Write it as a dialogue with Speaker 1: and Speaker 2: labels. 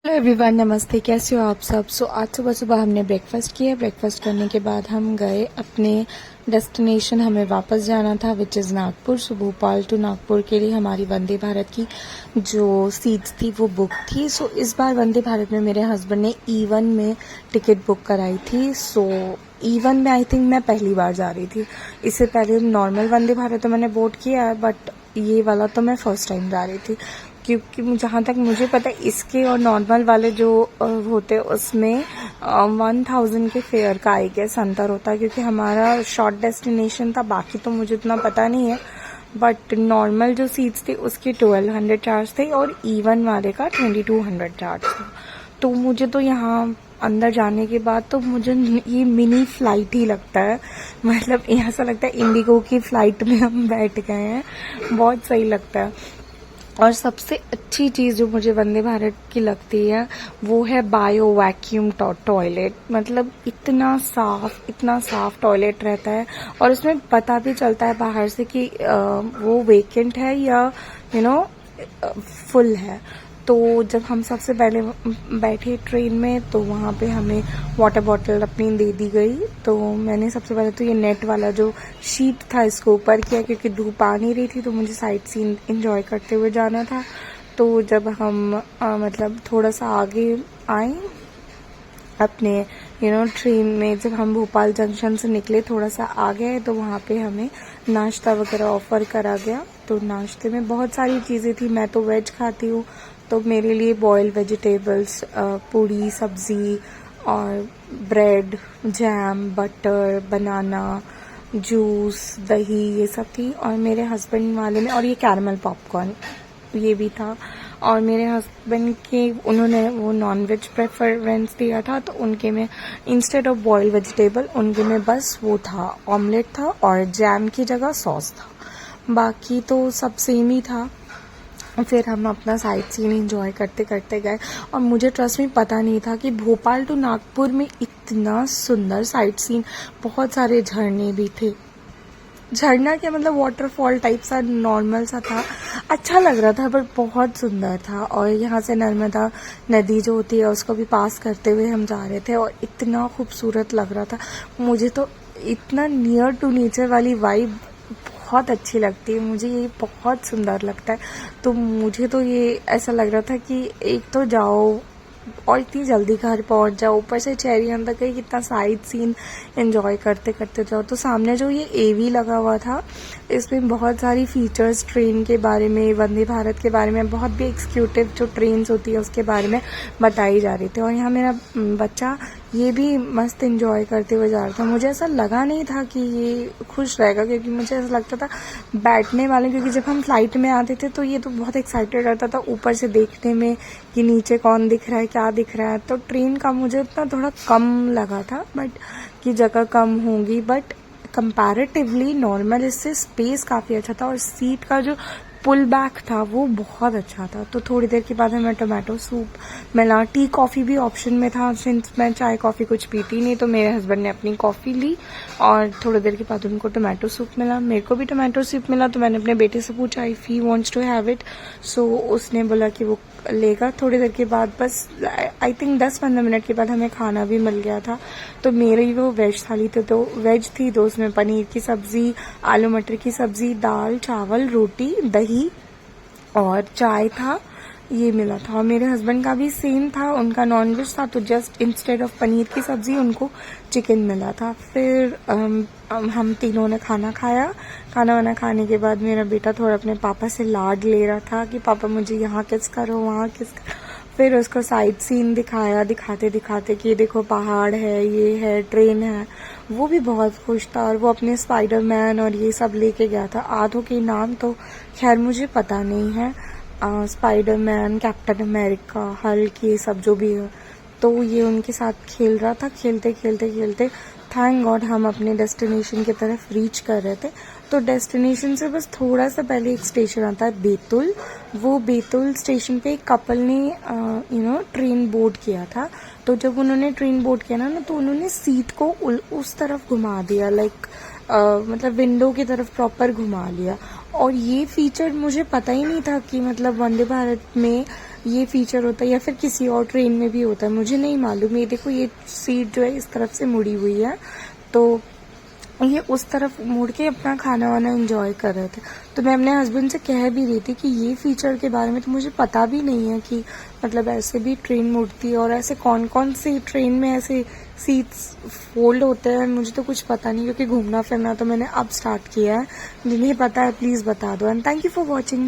Speaker 1: Hello everyone, नमस्ते। कैसे हो आप सब? आज सुबह सुबह हमने ब्रेकफास्ट किया। ब्रेकफास्ट करने के बाद हम गए अपने डेस्टिनेशन। हमें वापस जाना था which is Nagpur. So Bhopal to Nagpur के लिए हमारी वंदे भारत की जो सीट्स थी वो बुक थी। सो इस बार वंदे भारत में मेरे हस्बैंड ने E1 में टिकट बुक कराई थी। सो E1 में आई थिंक मैं पहली बार जा रही थी। इससे पहले नॉर्मल वंदे भारत तो मैंने बोर्ड किया है, बट ये वाला तो मैं फर्स्ट टाइम जा रही थी। क्योंकि जहाँ तक मुझे पता है इसके और नॉर्मल वाले जो होते हैं उसमें 1000 के फेयर का आई गेस अंतर होता है, क्योंकि हमारा शॉर्ट डेस्टिनेशन था। बाकी तो मुझे उतना पता नहीं है, बट नॉर्मल जो सीट्स थी उसकी 1200 चार्ज थे और E1 वाले का 2200 चार्ज था। तो मुझे तो यहाँ अंदर जाने के बाद तो मुझे ये मिनी फ्लाइट ही लगता है। मतलब ऐसा लगता है इंडिगो की फ्लाइट में हम बैठ गए हैं। बहुत सही लगता है। और सबसे अच्छी चीज़ जो मुझे वंदे भारत की लगती है वो है बायो वैक्यूम टॉयलेट। मतलब इतना साफ टॉयलेट रहता है और उसमें पता भी चलता है बाहर से कि वो वेकेंट है या फुल है। तो जब हम सबसे पहले बैठे ट्रेन में तो वहाँ पे हमें वाटर बॉटल अपनी दे दी गई। तो मैंने सबसे पहले तो ये नेट वाला जो शीट था इसको ऊपर किया, क्योंकि धूप आ नहीं रही थी तो मुझे साइट सीन एंजॉय करते हुए जाना था। तो जब हम मतलब थोड़ा सा आगे आए अपने ट्रेन में, जब हम भोपाल जंक्शन से निकले थोड़ा सा आ गए तो वहाँ पे हमें नाश्ता वगैरह ऑफर करा गया। तो नाश्ते में बहुत सारी चीज़ें थी। मैं तो वेज खाती हूँ, तो मेरे लिए बॉइल्ड वेजिटेबल्स, पूड़ी सब्जी और ब्रेड, जैम, बटर, बनाना, जूस, दही, ये सब थी। और मेरे हस्बैंड वाले में और ये कैरमल पॉपकॉर्न ये भी था। और मेरे हस्बैंड के उन्होंने वो नॉन वेज प्रेफरेंस दिया था, तो उनके में इंस्टेड ऑफ बॉइल्ड वेजिटेबल उनके में बस वो था, ऑमलेट था और जैम की जगह सॉस था। बाकी तो सब सेम ही था। फिर हम अपना साइट सीन एंजॉय करते करते गए। और मुझे ट्रस्ट में पता नहीं था कि भोपाल टू नागपुर में इतना सुंदर साइट सीन, बहुत सारे झरने भी थे। झरना क्या, मतलब वाटरफॉल टाइप सा नॉर्मल सा था। अच्छा लग रहा था बट बहुत सुंदर था। और यहाँ से नर्मदा नदी जो होती है उसको भी पास करते हुए हम जा रहे थे और इतना खूबसूरत लग रहा था। मुझे तो इतना नियर टू नेचर वाली वाइब बहुत अच्छी लगती है। मुझे ये बहुत सुंदर लगता है। तो मुझे तो ये ऐसा लग रहा था कि एक तो जाओ और इतनी जल्दी घर पहुंच जाओ, ऊपर से चेरी अंदर का कितना साइड सीन एंजॉय करते करते जाओ। तो सामने जो ये AV लगा हुआ था इसमें बहुत सारी फीचर्स ट्रेन के बारे में, वंदे भारत के बारे में, बहुत भी एक्सिक्यूटिव जो ट्रेन्स होती है उसके बारे में बताई जा रही थी। और यहाँ मेरा बच्चा ये भी मस्त एंजॉय करते हुए जा रहा था। मुझे ऐसा लगा नहीं था कि ये खुश रहेगा, क्योंकि मुझे ऐसा लगता था बैठने वाले, क्योंकि जब हम फ्लाइट में आते थे तो ये तो बहुत एक्साइटेड रहता था ऊपर से देखने में कि नीचे कौन दिख रहा है, क्या दिख रहा है। तो ट्रेन का मुझे उतना थोड़ा कम लगा था, बट कि जगह कम होगी, बट कंपैरेटिवली नॉर्मल इससे स्पेस काफ़ी अच्छा था। और सीट का जो पुल बैक था वो बहुत अच्छा था। तो थोड़ी देर के बाद हमें टोमेटो सूप मिला। टी कॉफ़ी भी ऑप्शन में था, सिंस मैं चाय कॉफ़ी कुछ पीती नहीं, तो मेरे हस्बैंड ने अपनी कॉफ़ी ली। और थोड़ी देर के बाद उनको टोमेटो सूप मिला, मेरे को भी टोमेटो सूप मिला। तो मैंने अपने बेटे से पूछा if he wants to have it. So उसने बोला कि वो लेगा। थोड़ी देर के बाद, बस आई थिंक 10-15 मिनट के बाद हमें खाना भी मिल गया था। तो मेरी वो वेज थाली थी, तो वेज थी, तो उसमें पनीर की सब्जी, आलू मटर की सब्जी, दाल, चावल, रोटी, दही और चाय था, ये मिला था। और मेरे हस्बैंड का भी सेम था, उनका नॉनवेज था, तो जस्ट इंस्टेड ऑफ पनीर की सब्जी उनको चिकन मिला था। फिर हम तीनों ने खाना खाया। खाना वाना खाने के बाद मेरा बेटा थोड़ा अपने पापा से लाड ले रहा था कि पापा मुझे यहाँ किस करो, वहाँ किस करो। फिर उसको साइट सीन दिखाया, दिखाते दिखाते कि देखो पहाड़ है, ये है, ट्रेन है। वो भी बहुत खुश था और वो अपने स्पाइडरमैन और ये सब लेके गया था। आधों के नाम तो खैर मुझे पता नहीं है, स्पाइडरमैन, कैप्टन अमेरिका, हल्क, ये सब जो भी है। तो ये उनके साथ खेल रहा था। खेलते खेलते खेलते थैंक गॉड हम अपने डेस्टिनेशन की तरफ रीच कर रहे थे। तो डेस्टिनेशन से बस थोड़ा सा पहले एक स्टेशन आता है बैतूल। वो बैतूल स्टेशन पे एक कपल ने ट्रेन बोर्ड किया था। तो जब उन्होंने ट्रेन बोर्ड किया ना, तो उन्होंने सीट को उस तरफ घुमा दिया, लाइक मतलब विंडो की तरफ प्रॉपर घुमा लिया। और ये फीचर मुझे पता ही नहीं था कि मतलब वंदे भारत में ये फीचर होता है या फिर किसी और ट्रेन में भी होता है, मुझे नहीं मालूम। ये देखो, ये सीट जो है इस तरफ से मुड़ी हुई है, तो ये उस तरफ मुड़ के अपना खाना वाना एंजॉय कर रहे थे। तो मैं अपने हस्बैंड से कह भी रही थी कि ये फीचर के बारे में तो मुझे पता भी नहीं है कि मतलब ऐसे भी ट्रेन मुड़ती है और ऐसे कौन कौन सी ट्रेन में ऐसे सीट्स फोल्ड होते हैं, मुझे तो कुछ पता नहीं, क्योंकि घूमना फिरना तो मैंने अब स्टार्ट किया है। जिन्हें पता है प्लीज़ बता दो। And thank you for watching.